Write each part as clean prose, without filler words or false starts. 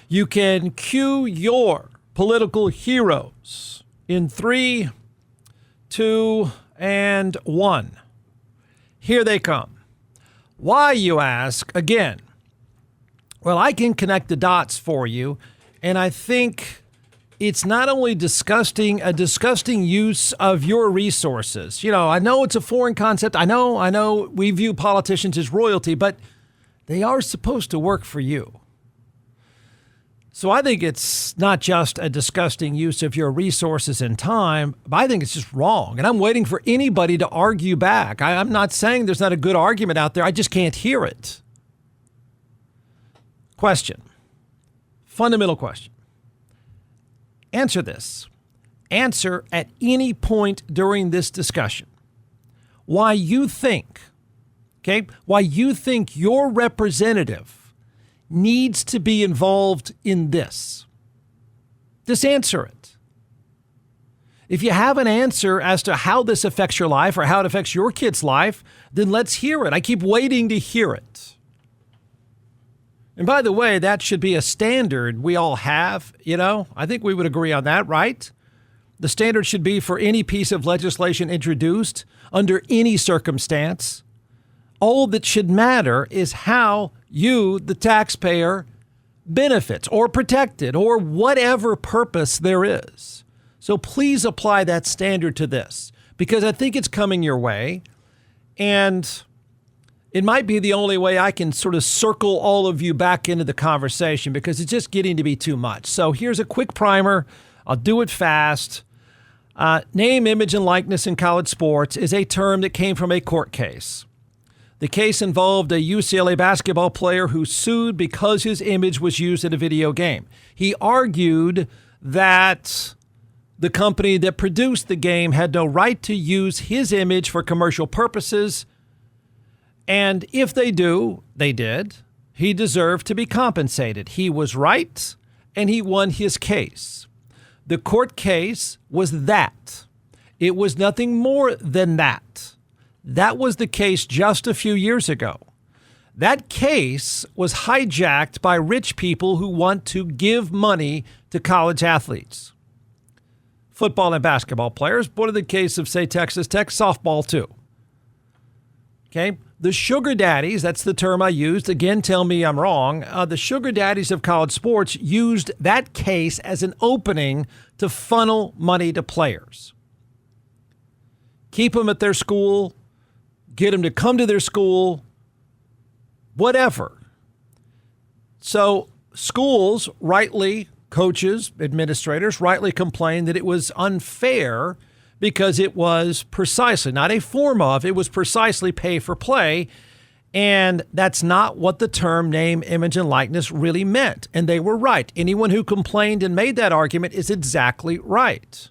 You can cue your political heroes in 3, 2, and 1. Here they come. Why, you ask? Again, well, I can connect the dots for you, and I think it's not only a disgusting use of your resources. You know, I know it's a foreign concept. I know we view politicians as royalty, but they are supposed to work for you. So I think it's not just a disgusting use of your resources and time, but I think it's just wrong. And I'm waiting for anybody to argue back. I'm not saying there's not a good argument out there. I just can't hear it. Question. Fundamental question. Answer this. Answer at any point during this discussion why you think your representative needs to be involved in this. Just answer it. If you have an answer as to how this affects your life or how it affects your kid's life, then let's hear it. I keep waiting to hear it. And by the way, that should be a standard we all have, you know. I think we would agree on that, right? The standard should be for any piece of legislation introduced under any circumstance. All that should matter is how you, the taxpayer, benefits or protected or whatever purpose there is. So please apply that standard to this because I think it's coming your way. And it might be the only way I can sort of circle all of you back into the conversation because it's just getting to be too much. So here's a quick primer. I'll do it fast. Name, image, and likeness in college sports is a term that came from a court case. The case involved a UCLA basketball player who sued because his image was used in a video game. He argued that the company that produced the game had no right to use his image for commercial purposes. And if they did, he deserved to be compensated. He was right, and he won his case. The court case was that. It was nothing more than that. That was the case just a few years ago. That case was hijacked by rich people who want to give money to college athletes. Football and basketball players, but in the case of, say, Texas Tech, softball too. Okay? The sugar daddies, that's the term I used. Again, tell me I'm wrong. The sugar daddies of college sports used that case as an opening to funnel money to players. Keep them at their school, get them to come to their school, whatever. So schools rightly, coaches, administrators rightly complained that it was unfair because it was precisely, not a form of, it was precisely pay for play. And that's not what the term name, image, and likeness really meant. And they were right. Anyone who complained and made that argument is exactly right.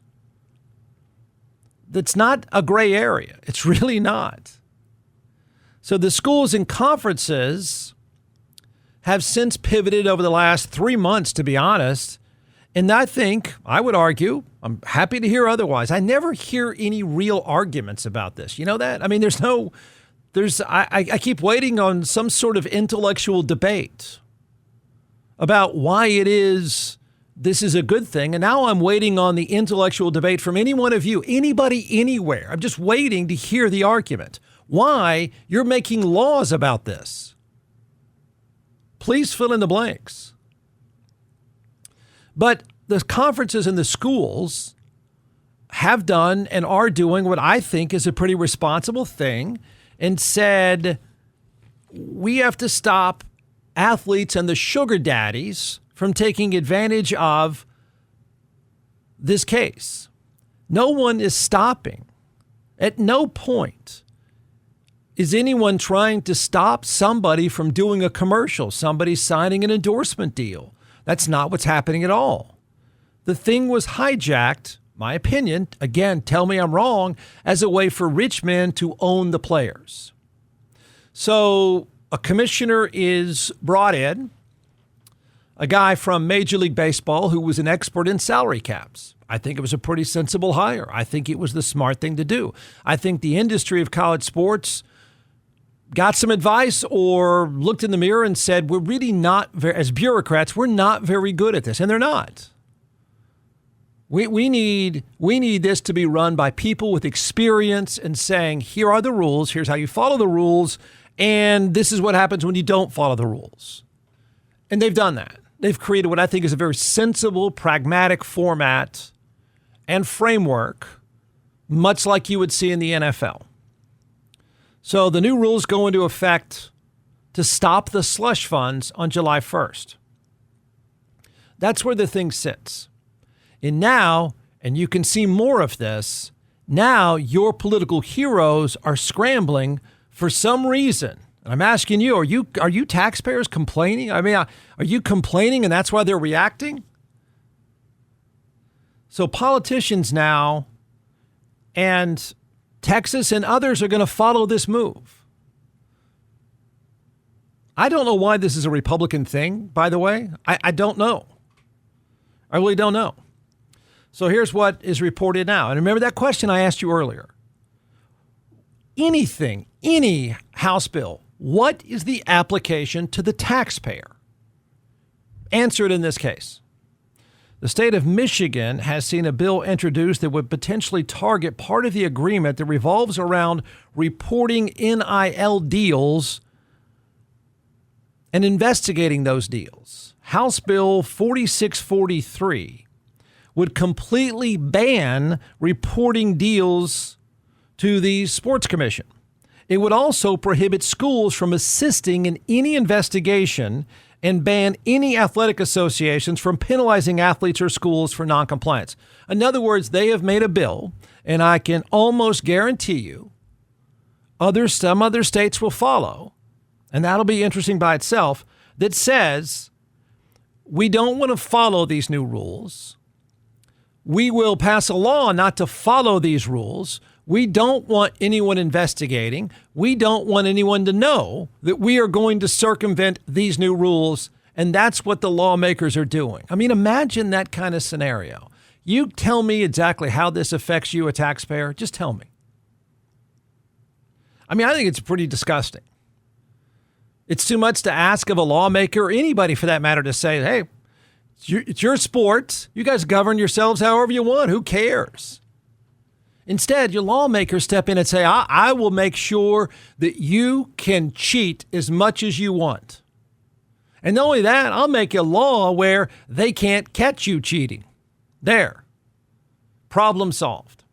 That's not a gray area. It's really not. So the schools and conferences have since pivoted over the last 3 months, to be honest. And I would argue, I'm happy to hear otherwise. I never hear any real arguments about this. You know that? I mean, I keep waiting on some sort of intellectual debate about why it is this is a good thing. And now I'm waiting on the intellectual debate from any one of you, anybody, anywhere. I'm just waiting to hear the argument. Why you're making laws about this. Please fill in the blanks. But the conferences and the schools have done and are doing what I think is a pretty responsible thing and said, we have to stop athletes and the sugar daddies from taking advantage of this case. No one is stopping. At no point is anyone trying to stop somebody from doing a commercial, somebody signing an endorsement deal. That's not what's happening at all. The thing was hijacked, my opinion, again, tell me I'm wrong, as a way for rich men to own the players. So a commissioner is brought in, a guy from Major League Baseball who was an expert in salary caps. I think it was a pretty sensible hire. I think it was the smart thing to do. I think the industry of college sports got some advice or looked in the mirror and said, we're really not, as bureaucrats, we're not very good at this. And they're not. We need this to be run by people with experience and saying, here are the rules, here's how you follow the rules, and this is what happens when you don't follow the rules. And they've done that. They've created what I think is a very sensible, pragmatic format and framework, much like you would see in the NFL. So the new rules go into effect to stop the slush funds on July 1st. That's where the thing sits. And now, and you can see more of this, now your political heroes are scrambling for some reason. And I'm asking you, are you taxpayers complaining? I mean, are you complaining and that's why they're reacting? So politicians now and Texas and others are going to follow this move. I don't know why this is a Republican thing, by the way. I don't know. I really don't know. So here's what is reported now. And remember that question I asked you earlier. Anything, any House bill, what is the application to the taxpayer? Answer it in this case. The state of Michigan has seen a bill introduced that would potentially target part of the agreement that revolves around reporting NIL deals and investigating those deals. House Bill 4643 would completely ban reporting deals to the Sports Commission. It would also prohibit schools from assisting in any investigation and ban any athletic associations from penalizing athletes or schools for noncompliance. In other words, they have made a bill, and I can almost guarantee you some other states will follow, and that'll be interesting by itself, that says we don't want to follow these new rules. We will pass a law not to follow these rules. We don't want anyone investigating. We don't want anyone to know that we are going to circumvent these new rules. And that's what the lawmakers are doing. I mean, imagine that kind of scenario. You tell me exactly how this affects you, a taxpayer. Just tell me. I mean, I think it's pretty disgusting. It's too much to ask of a lawmaker or anybody for that matter to say, hey, it's your sport. You guys govern yourselves however you want. Who cares? Instead, your lawmakers step in and say, I will make sure that you can cheat as much as you want. And not only that, I'll make a law where they can't catch you cheating. There. Problem solved.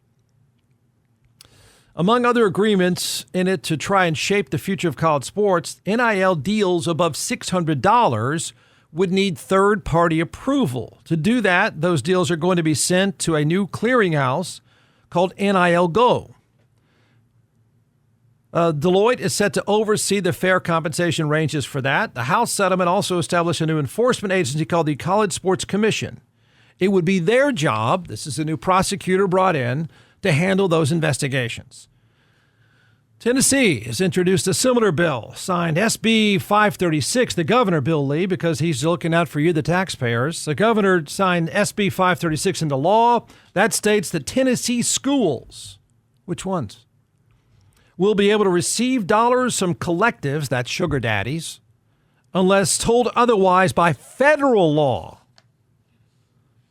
Among other agreements in it to try and shape the future of college sports, NIL deals above $600 would need third-party approval. To do that, those deals are going to be sent to a new clearinghouse called NIL Go. Deloitte is set to oversee the fair compensation ranges for that. The House settlement also established a new enforcement agency called the College Sports Commission. It would be their job, this is a new prosecutor brought in, to handle those investigations. Tennessee has introduced a similar bill, signed SB 536, the governor, Bill Lee, because he's looking out for you, the taxpayers. The governor signed SB 536 into law. That states that Tennessee schools, which ones, will be able to receive dollars from collectives, that's sugar daddies, unless told otherwise by federal law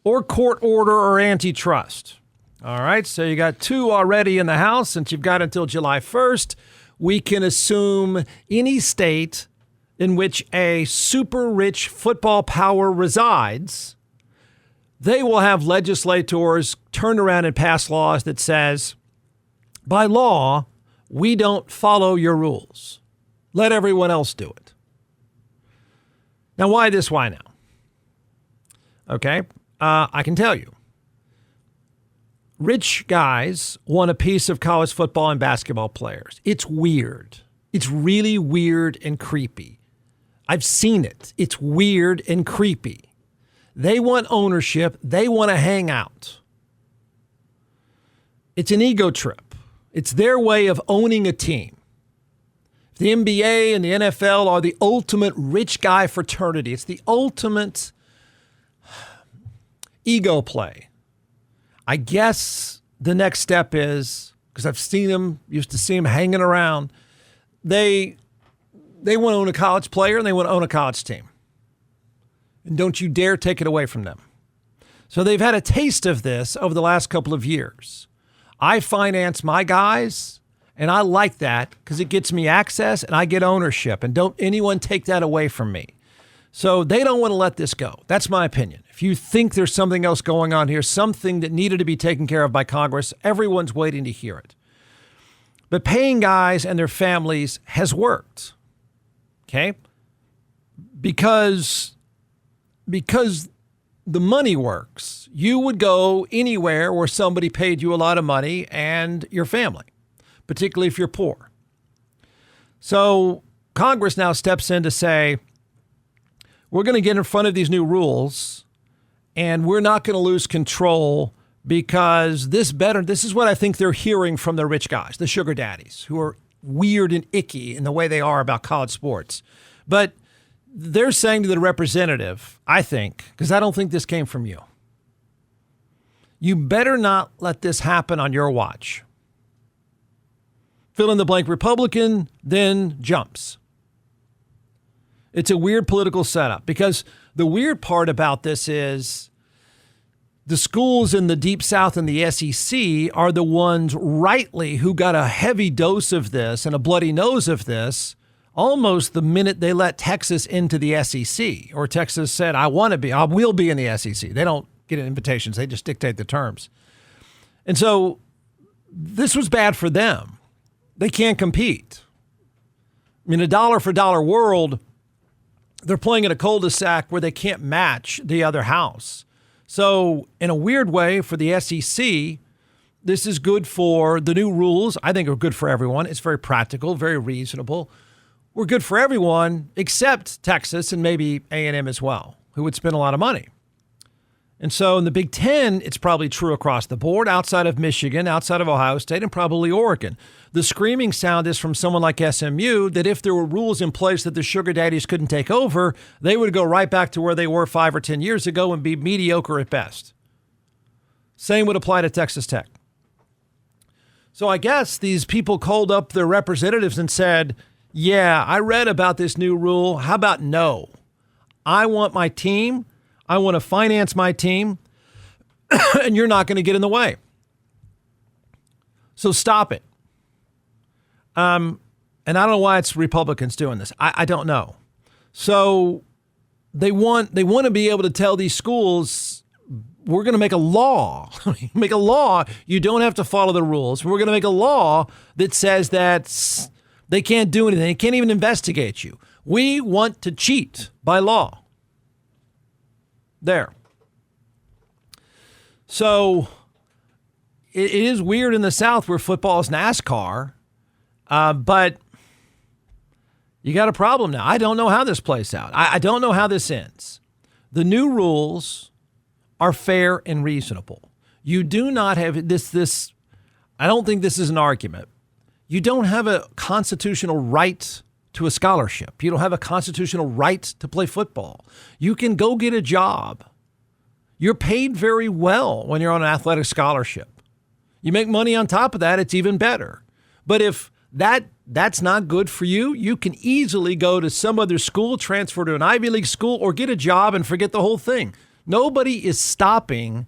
or court order or antitrust. All right, so you got two already in the House. Since you've got until July 1st, we can assume any state in which a super rich football power resides, they will have legislators turn around and pass laws that says, by law, we don't follow your rules. Let everyone else do it. Now, why this? Why now? Okay, I can tell you. Rich guys want a piece of college football and basketball players. It's weird. It's really weird and creepy. I've seen it. It's weird and creepy. They want ownership. They want to hang out. It's an ego trip. It's their way of owning a team. The NBA and the NFL are the ultimate rich guy fraternity. It's the ultimate ego play. I guess the next step is, because I've seen them, used to see them hanging around, they want to own a college player and they want to own a college team. And don't you dare take it away from them. So they've had a taste of this over the last couple of years. I finance my guys, and I like that because it gets me access and I get ownership, and don't anyone take that away from me. So they don't want to let this go. That's my opinion. If you think there's something else going on here, something that needed to be taken care of by Congress, everyone's waiting to hear it. But paying guys and their families has worked. Okay? Because the money works. You would go anywhere where somebody paid you a lot of money and your family, particularly if you're poor. So Congress now steps in to say, we're going to get in front of these new rules and we're not going to lose control because this is what I think they're hearing from the rich guys, the sugar daddies, who are weird and icky in the way they are about college sports. But they're saying to the representative, I think, because I don't think this came from you, you better not let this happen on your watch. Fill in the blank Republican then jumps. It's a weird political setup because the weird part about this is the schools in the Deep South and the SEC are the ones rightly who got a heavy dose of this and a bloody nose of this almost the minute they let Texas into the SEC, or Texas said, I will be in the SEC. They don't get invitations. They just dictate the terms. And so this was bad for them. They can't compete. I mean, a dollar for dollar world, they're playing in a cul-de-sac where they can't match the other house. So in a weird way for the SEC, this is good for the new rules. I think are good for everyone. It's very practical, very reasonable. We're good for everyone except Texas and maybe A&M as well, who would spend a lot of money. And so in the Big Ten, it's probably true across the board, outside of Michigan, outside of Ohio State, and probably Oregon. The screaming sound is from someone like SMU that if there were rules in place that the sugar daddies couldn't take over, they would go right back to where they were 5 or 10 years ago and be mediocre at best. Same would apply to Texas Tech. So I guess these people called up their representatives and said, yeah, I read about this new rule. How about no? I want my team. I want to finance my team, and you're not going to get in the way. So stop it. And I don't know why it's Republicans doing this. I don't know. So they want to be able to tell these schools, we're going to make a law. Make a law. You don't have to follow the rules. We're going to make a law that says that they can't do anything. They can't even investigate you. We want to cheat by law. There. So it is weird in the South where football is NASCAR, but you got a problem now. I don't know how this plays out. I don't know how this ends. The new rules are fair and reasonable. You do not have this. I don't think this is an argument. You don't have a constitutional right to a scholarship. You don't have a constitutional right to play football. You can go get a job. You're paid very well when you're on an athletic scholarship. You make money on top of that, it's even better. But if that's not good for you, you can easily go to some other school, transfer to an Ivy League school, or get a job and forget the whole thing. Nobody is stopping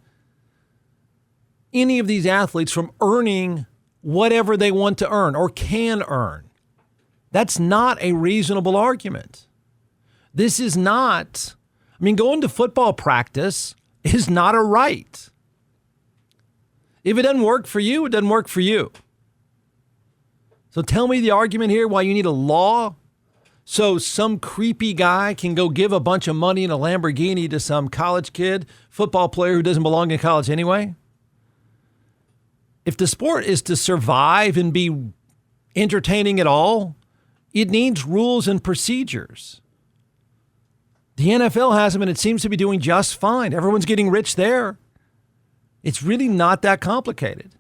any of these athletes from earning whatever they want to earn or can earn. That's not a reasonable argument. This is not, going to football practice is not a right. If it doesn't work for you, it doesn't work for you. So tell me the argument here why you need a law so some creepy guy can go give a bunch of money in a Lamborghini to some college kid, football player who doesn't belong in college anyway. If the sport is to survive and be entertaining at all, it needs rules and procedures. The NFL has them, and it seems to be doing just fine. Everyone's getting rich there. It's really not that complicated.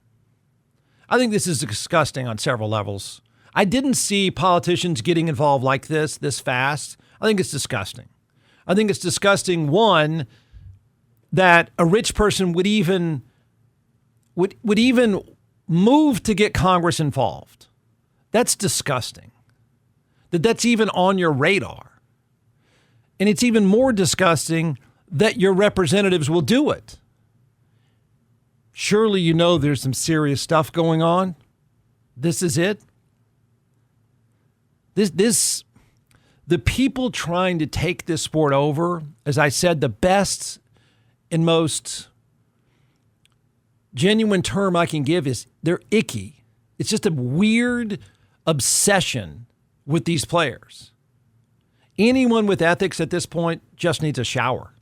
I think this is disgusting on several levels. I didn't see politicians getting involved like this fast. I think it's disgusting. I think it's disgusting, one, that a rich person would even move to get Congress involved. That's disgusting. that that's even on your radar. And it's even more disgusting that your representatives will do it. Surely you know there's some serious stuff going on. This is it. The people trying to take this sport over, as I said, the best and most genuine term I can give is they're icky. It's just a weird obsession with these players. Anyone with ethics at this point just needs a shower.